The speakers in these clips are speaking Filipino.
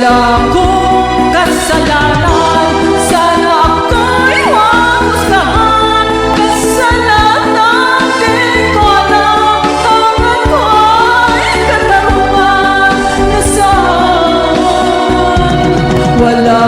Wala akong kasalanan, sana ako'y mahusgahan. Kasalanan, di ko alam, hanggang ko'y katarungan na saan. Wala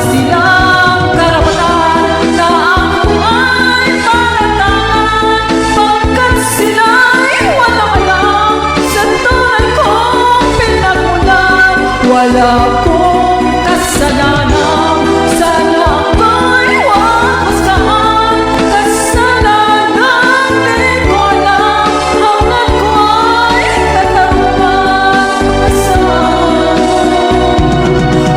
silang karapatan na ako ay panatangan, pagkat sila'y walang alam sa tunay kong pinagmulan. Wala akong kasalanan, sana ako'y mahusgahan. Kasalanan, di ko alam, hanggang ko'y katarungan na saan.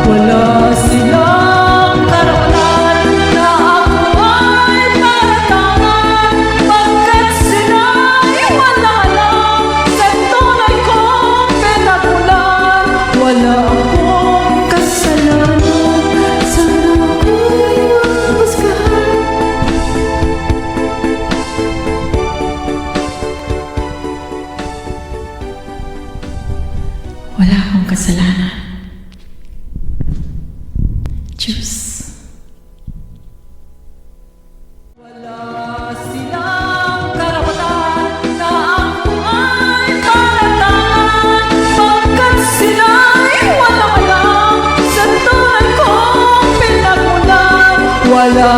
Wala silang karapatan na ako ay panatangan, pagkat sila'y walang alam sa tunay kong pinagmulan. Wala akong kasalanan, sana ako'y mahusgahan. Wala akong kasalanan. Diyos. Wala silang karapatan na ako ay panatangan, pagkat sila'y walang alam sa tunay kong pinagmulan. Wala